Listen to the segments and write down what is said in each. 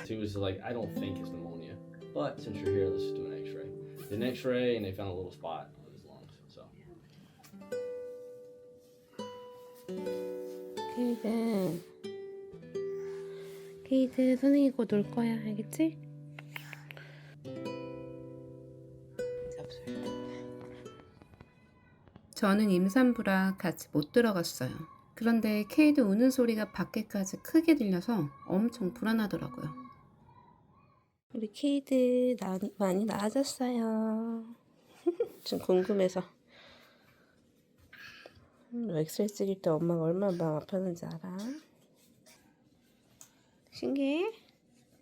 He was like, I don't think it's pneumonia, but since you're here, let's just do an X-ray. Did an X-ray and they found a little spot on his lungs. So. 케이드 선생님 곧 올 거야, 알겠지? 저는 임산부라 같이 못 들어갔어요. 그런데 케이드 우는 소리가 밖에까지 크게 들려서 엄청 불안하더라고요. 우리 케이드 많이 나아졌어요. 좀 궁금해서. 엑스레이 찍을 때 엄마가 얼마나 마음 아팠는지 알아? 신기해?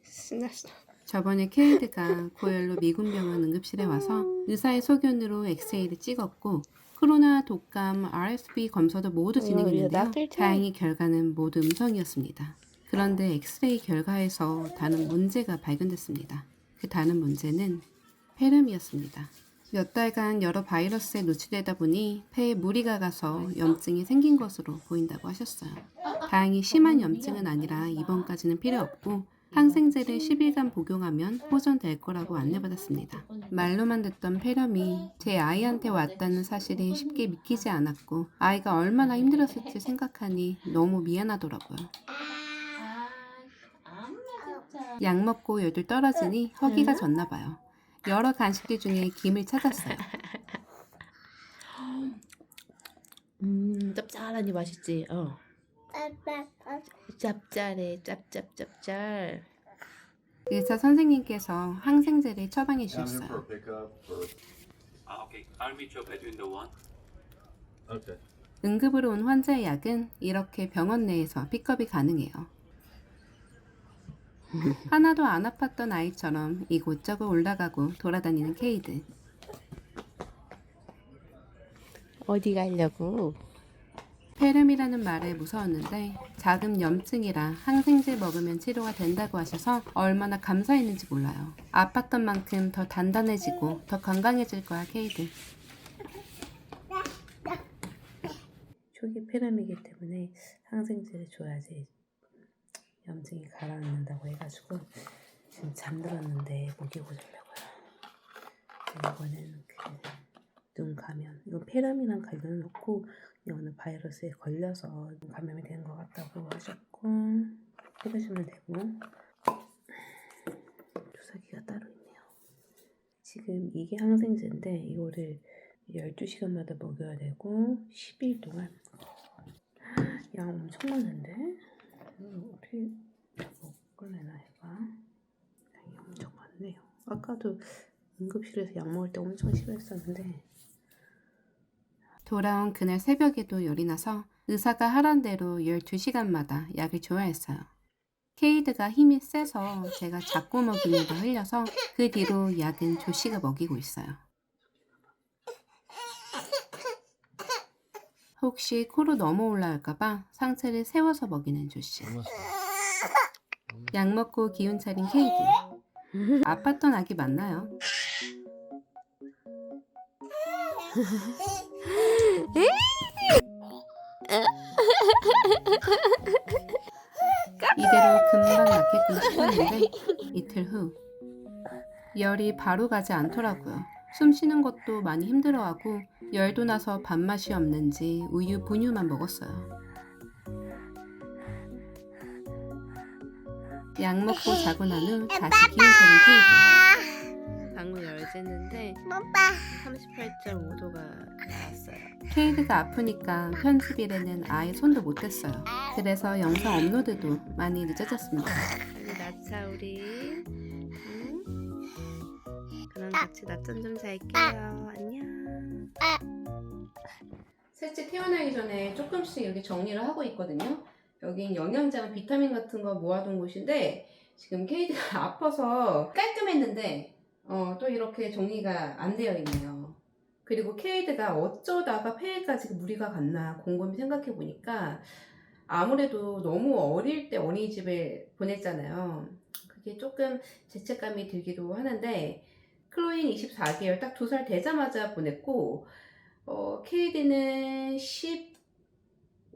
신났어. 저번에 케이드가 고열로 미군병원 응급실에 와서 의사의 소견으로 엑스레이를 찍었고 코로나, 독감, RSV 검사도 모두 진행했는데요. 다행히 결과는 모두 음성이었습니다. 그런데 엑스레이 결과에서 다른 문제가 발견됐습니다. 그 다른 문제는 폐렴이었습니다. 몇 달간 여러 바이러스에 노출되다 보니 폐에 무리가 가서 염증이 생긴 것으로 보인다고 하셨어요. 다행히 심한 염증은 아니라 입원까지는 필요 없고 항생제를 10일간 복용하면 호전될 거라고 안내받았습니다. 말로만 듣던 폐렴이 제 아이한테 왔다는 사실이 쉽게 믿기지 않았고 아이가 얼마나 힘들었을지 생각하니 너무 미안하더라고요. 약 먹고 열도 떨어지니 허기가 졌나 봐요. 여러 간식들 중에 김을 찾았어요. 짭짤하니 맛있지? 짭짤해, 짭짭짭짤. 의사 선생님께서 항생제를 처방해 주셨어요. Okay, I'll meet you between the one. Okay. 응급으로 온 환자의 약은 이렇게 병원 내에서 픽업이 가능해요. 하나도 안 아팠던 아이처럼 이곳저곳 올라가고 돌아다니는 케이드. 어디 가려고? 폐렴이라는 말에 무서웠는데 작은 염증이라 항생제 먹으면 치료가 된다고 하셔서 얼마나 감사했는지 몰라요. 아팠던 만큼 더 단단해지고 더 건강해질 거야, 케이드. 초기 폐렴이기 때문에 항생제를 줘야지 염증이 가라앉는다고 해가지고 지금 잠들었는데 먹이고 자려고요. 이거는 눈 감염. 이건 폐렴이랑 관련은 없고 이거는 바이러스에 걸려서 감염이 되는 것 같다고 하셨고 해주시면 되고 주사기가 따로 있네요. 지금 이게 항생제인데 이거를 12시간마다 먹여야 되고 10일 동안 양 엄청 많은데 어떻게 먹을래나 해봐. 양이 엄청 많네요. 아까도 응급실에서 약 먹을 때 엄청 싫어했었는데 돌아온 그날 새벽에도 열이 나서 의사가 하란 대로 12시간마다 약을 줘야 했어요. 케이드가 힘이 세서 제가 자꾸 먹이는 거 흘려서 그 뒤로 약은 조씨가 먹이고 있어요. 혹시 코로 넘어 올라올까봐 상체를 세워서 먹이는 조씨. 약 먹고 기운 차린 케이드. 아팠던 아기 맞나요? 이대로 금방 낫겠군 싶었는데 이틀 후 열이 바로 가지 않더라고요. 숨 쉬는 것도 많이 힘들어하고 열도 나서 밥맛이 없는지 우유 분유만 먹었어요. 약 먹고 자고 난 후 다시 기운 차린 케이드. 방문 열었는데 38.5도가 나왔어요. 케이드가 아프니까 편집일에는 아예 손도 못 댔어요. 그래서 영상 업로드도 많이 늦어졌습니다. 빨리 낮자 우리. 그럼 같이 낮잠 좀 잘게요. 안녕. 셋째 태어나기 전에 조금씩 여기 정리를 하고 있거든요. 여긴 영양제나 비타민 같은 거 모아둔 곳인데 지금 케이드가 아파서 깔끔했는데 또 이렇게 정리가 안 되어 있네요. 그리고 케이드가 어쩌다가 폐에까지 무리가 갔나 곰곰이 생각해 보니까 아무래도 너무 어릴 때 어린이집에 보냈잖아요. 그게 조금 죄책감이 들기도 하는데 클로이는 24개월 딱 2살 되자마자 보냈고 케이드는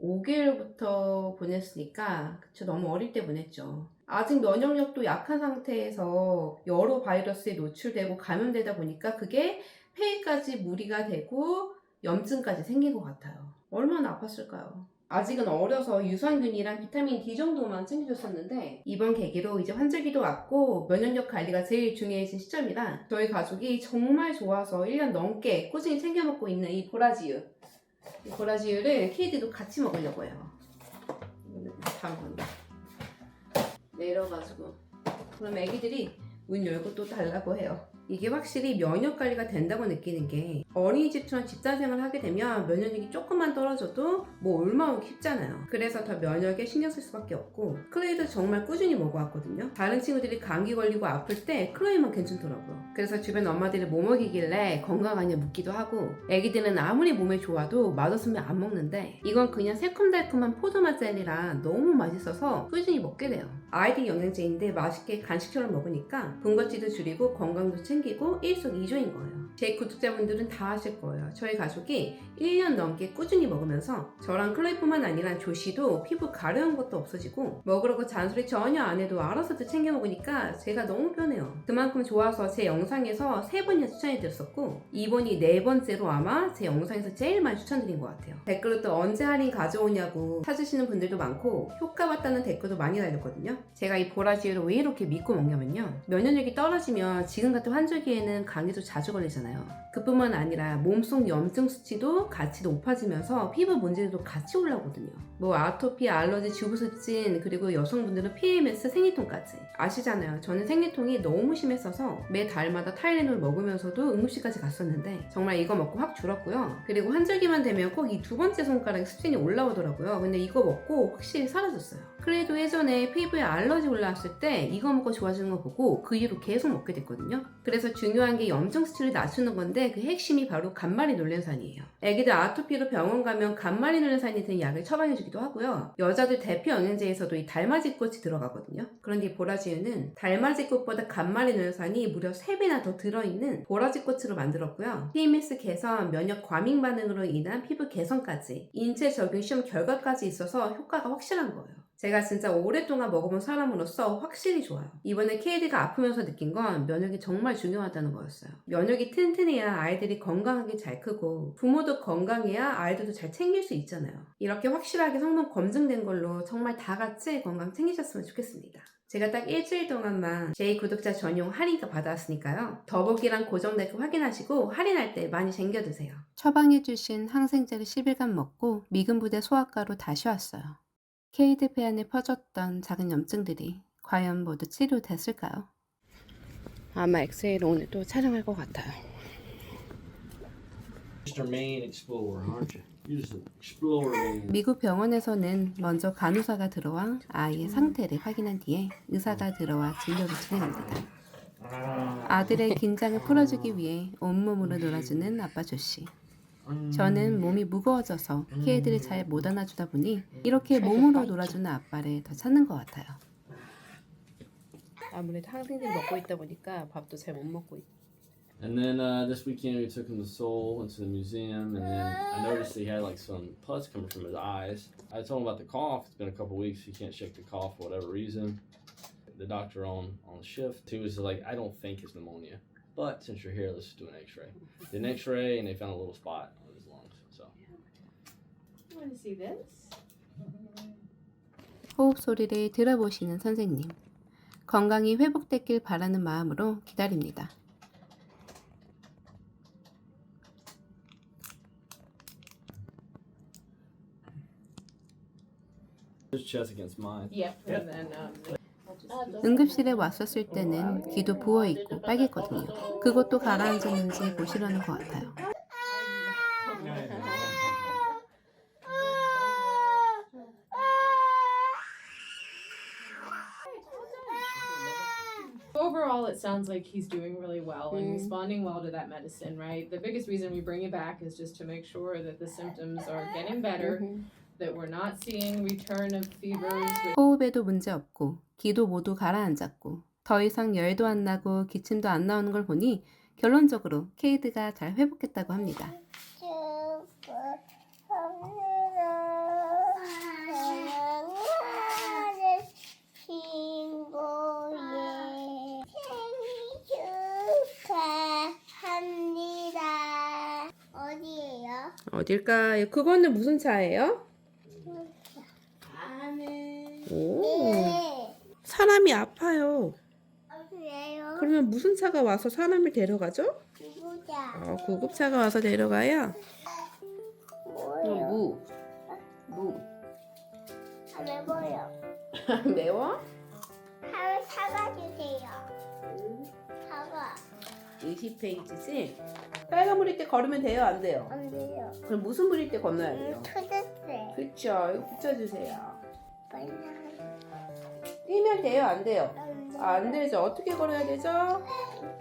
15개월부터 보냈으니까 그쵸, 너무 어릴 때 보냈죠. 아직 면역력도 약한 상태에서 여러 바이러스에 노출되고 감염되다 보니까 그게 폐에까지 무리가 되고 염증까지 생긴 것 같아요. 얼마나 아팠을까요? 아직은 어려서 유산균이랑 비타민 D 정도만 챙겨줬었는데 이번 계기로 이제 환절기도 왔고 면역력 관리가 제일 중요해진 시점이라 저희 가족이 정말 좋아서 1년 넘게 꾸준히 챙겨 먹고 있는 이 보라지유. 이 보라지유를 케이드도 같이 먹으려고 해요. 담근다. 내려가지고 그럼 애기들이 문 열고 또 달라고 해요. 이게 확실히 면역 관리가 된다고 느끼는 게 어린이집처럼 집단생활을 하게 되면 면역력이 조금만 떨어져도 뭐 옮아오기 쉽잖아요. 그래서 더 면역에 신경 쓸 수밖에 없고 클레이도 정말 꾸준히 먹어왔거든요. 다른 친구들이 감기 걸리고 아플 때 클레이만 괜찮더라고요. 그래서 주변 엄마들이 뭐 먹이길래 건강하냐 묻기도 하고 애기들은 아무리 몸에 좋아도 맛없으면 안 먹는데 이건 그냥 새콤달콤한 포도맛 젤리라 너무 맛있어서 꾸준히 먹게 돼요. 아이들 영양제인데 맛있게 간식처럼 먹으니까 군것질도 줄이고 건강도 챙기고 일석이조인 거예요. 제 구독자분들은 다 아실 거예요. 저희 가족이 1년 넘게 꾸준히 먹으면서 저랑 클로이뿐만 아니라 조시도 피부 가려운 것도 없어지고 먹으라고 잔소리 전혀 안 해도 알아서도 챙겨 먹으니까 제가 너무 편해요. 그만큼 좋아서 제 영상에서 3번이나 추천해드렸었고 이번이 4번째로 아마 제 영상에서 제일 많이 추천드린 것 같아요. 댓글로 또 언제 할인 가져오냐고 찾으시는 분들도 많고 효과 봤다는 댓글도 많이 달렸거든요. 제가 이 보라지유를 왜 이렇게 믿고 먹냐면요, 면역력이 떨어지면 지금 같은 환절기에는 감기도 자주 걸리잖아요. 그뿐만 아니라 몸속 염증 수치도 같이 높아지면서 피부 문제도 같이 올라오거든요. 뭐 아토피, 알러지, 주부습진, 그리고 여성분들은 PMS, 생리통까지 아시잖아요. 저는 생리통이 너무 심했어서 매 달마다 타이레놀 먹으면서도 응급실까지 갔었는데 정말 이거 먹고 확 줄었고요. 그리고 환절기만 되면 꼭 이 2번째 손가락에 습진이 올라오더라고요. 근데 이거 먹고 확실히 사라졌어요. 그래도 예전에 피부에 알러지 올라왔을 때 이거 먹고 좋아지는 거 보고 그 이후로 계속 먹게 됐거든요. 그래서 중요한 게 염증 수치를 낮추는 건데 그 핵심이 바로 간말이놀렌산이에요. 애기들 아토피로 병원 가면 간말이놀렌산이 든 약을 처방해주기도 하고요. 여자들 대표 영양제에서도 이 달맞이꽃이 들어가거든요. 그런데 이 보라지유는 달맞이꽃보다 간말이놀렌산이 무려 3배나 더 들어있는 보라지꽃으로 만들었고요. PMS 개선, 면역 과민 반응으로 인한 피부 개선까지 인체 적용 시험 결과까지 있어서 효과가 확실한 거예요. 제가 진짜 오랫동안 먹어본 사람으로서 확실히 좋아요. 이번에 케이드가 아프면서 느낀 건 면역이 정말 중요하다는 거였어요. 면역이 튼튼해야 아이들이 건강하게 잘 크고 부모도 건강해야 아이들도 잘 챙길 수 있잖아요. 이렇게 확실하게 성분 검증된 걸로 정말 다 같이 건강 챙기셨으면 좋겠습니다. 제가 딱 일주일 동안만 제 구독자 전용 할인가 받아왔으니까요. 더보기랑 고정 댓글 확인하시고 할인할 때 많이 챙겨드세요. 처방해주신 항생제를 10일간 먹고 미근부대 소아과로 다시 왔어요. 케이드 폐 안에 퍼졌던 작은 염증들이 과연 모두 치료됐을까요? 아마 엑스레이를 오늘 또 촬영할 것 같아요. Mr. Main Explorer, aren't you? You're just an explorer, man. 미국 병원에서는 먼저 간호사가 들어와 아이의 상태를 확인한 뒤에 의사가 들어와 진료를 진행합니다. 아들의 긴장을 풀어주기 위해 온몸으로 놀아주는 아빠 조씨. 저는 몸이 무거워져서 케이드를 잘 못 안아주다 보니 이렇게 몸으로 놀아주는 아빠를 더 찾는 것 같아요. 아무래도 항생제를 먹고 있다 보니까 밥도 잘 못 먹고 있고. And then this weekend we took him to Seoul, went to the museum, and then I noticed he had like some pus coming from his eyes. I told him about the cough. It's been a couple weeks. He can't shake the cough for whatever reason. The doctor on shift, he was like, I don't think it's pneumonia. But since you're here, let's just do an x-ray. Did an x-ray and they found a little spot on his lungs. So. You want to see this? 호흡 소리를 들어보시는 선생님. 건강이 회복됐길 바라는 마음으로 기다립니다. His chest against mine. Yep. And then 응급실에 왔었을 때는 귀도 부어있고 빨갰거든요. 그것도 가라앉았는지 보시려는 것 같아요. overall, it sounds like he's doing really well and responding well to that medicine, right? The biggest reason we bring him back is just to make sure that the symptoms are getting better, that we're not seeing return of fevers. 호흡에도 문제 없고 기도 모두 가라앉았고 더 이상 열도 안 나고 기침도 안 나오는 걸 보니 결론적으로 케이드가 잘 회복했다고 합니다. 어딜까요? 그거는 무슨 차예요? 오, 사람이 아파요. 왜요? 그러면 무슨 차가 와서 사람을 데려가죠? 누구야? 구급차가 와서 데려가요? 뭐요? 무. 왜 뭐요? 매워? 하루 사과 주세요. 사과. 20페이지지? 빨간 물일 때 걸으면 돼요? 안 돼요? 안 돼요. 그럼 무슨 물일 때 건너야 돼요? 초록색. 그쵸, 이거 붙여주세요. 빨간. 뛰면 돼요? 안 돼요? 안 돼요. 안 되죠. 어떻게 걸어야 되죠?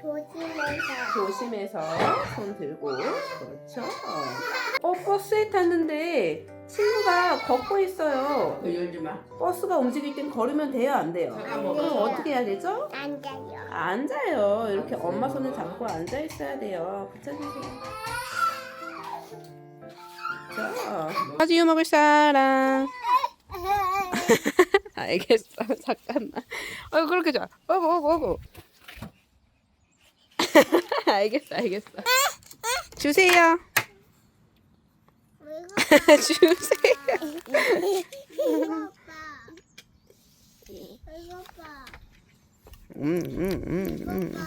조심해서. 조심해서 손 들고. 그렇죠. 버스에 탔는데 친구가 걷고 있어요. 열지 마. 버스가 움직일 땐 걸으면 돼요? 안 돼요? 잠깐만. 그럼 어떻게 해야 되죠? 앉아요. 앉아요. 이렇게 엄마 손을 잡고 앉아 있어야 돼요. 붙여주세요. 자, 아지유 먹을 사람. 알겠어. 잠깐만. 그렇게 좋아. 어구. 알겠어. 주세요. 주세요. 이거 봐. 이거 봐. 이거 봐.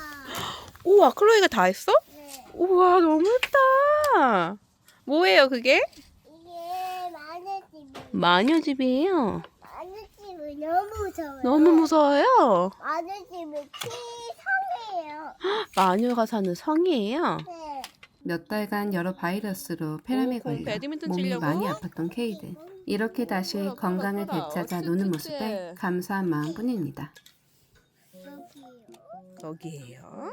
우와, 클로이가 다 했어? 네. 우와, 너무 예쁘다. 뭐예요, 그게? 이게 마늘집이. 마녀집이에요. 마늘집이 너무 무서워요. 너무 무서워요. 마늘집이 키성이에요. 마녀가 사는 성이에요. 네. 몇 달간 여러 바이러스로 폐렴에 걸려 몸이 많이 아팠던 케이드. 이렇게 다시 건강을 되찾아 노는 모습에 감사한 마음뿐입니다. 여기요. 거기에요.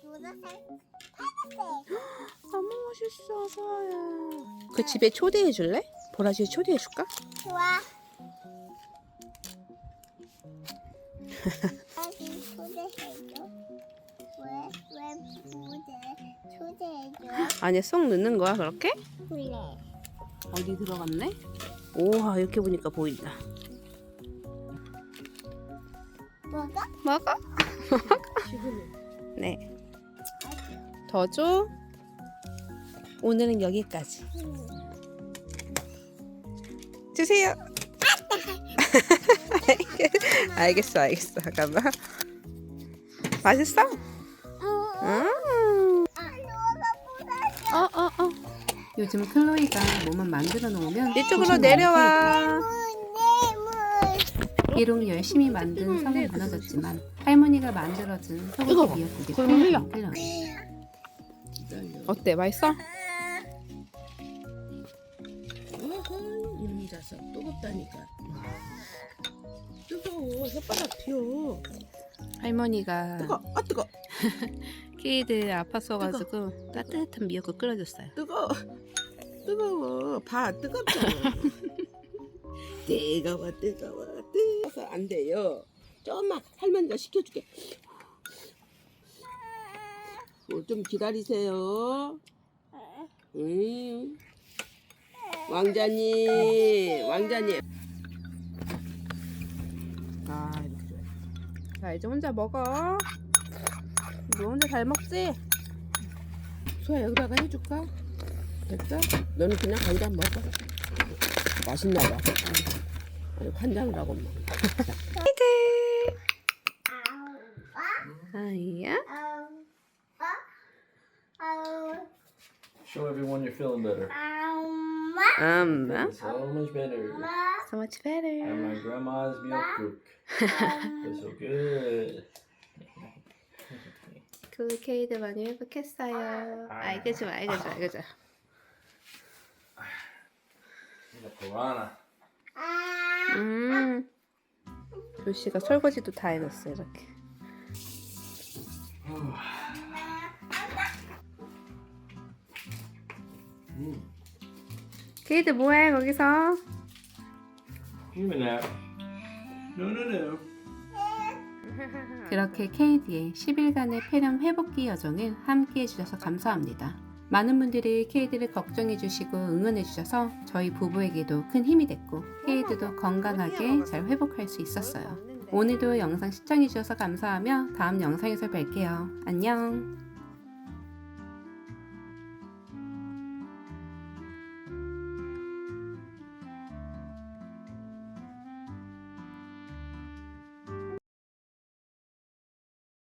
노란색, 파란색. 너무 멋있어서요. 그 집에 초대해 줄래? 보라지에 초대해 줄까? 좋아. 다시 초대해줘. 왜 초대해줘? 안에 쏙 넣는 거야 그렇게? 그래. 어디 들어갔네? 오와, 이렇게 보니까 보인다. 뭐가? 먹어? 네. 더 줘? 오늘은 여기까지. 주세요. 알겠어. 잠깐만. 맛있어? 요즘 클로이가 뭐만 만들어 놓으면 이쪽으로 내려와. 비록 열심히 만든 성은 무너졌지만 할머니가 만들어준 소고기 미역국이 풀려. 어때? 맛있어? 이놈 자서 뜨겁다니까. 뜨거워. 혓바닥 튀어. 할머니가 뜨거. 케이드 아팠어가지고 따뜻한 미역국 끓여줬어요. 뜨거워. 봐, 뜨겁잖아. 뜨거워서 안 돼요. 좀만 할머니가 시켜줄게. 좀 기다리세요. 왕자님. 아, 이렇게 좋아요. 자, 이제 혼자 먹어. 너 혼자 잘 먹지? 소야, 여기다가 해줄까? 됐어? 너는 그냥 간장 먹어. 맛있나 봐. 아니, 간장을 하고 먹어. 아이야? Show everyone you're feeling better. 엄마? So much better. So much better. And my grandma's milk It's so good. 그 케이드 많이 회복했어요. 아이고 좋아. The piranha. 조씨가 설거지도 다 해놨어 이렇게. 케이드 뭐해 거기서? Give me that. No. 그렇게 케이드의 10일간의 폐렴 회복기 여정을 함께 해주셔서 감사합니다. 많은 분들이 케이드를 걱정해주시고 응원해주셔서 저희 부부에게도 큰 힘이 됐고 케이드도 건강하게 잘 회복할 수 있었어요. 오늘도 영상 시청해주셔서 감사하며 다음 영상에서 뵐게요. 안녕.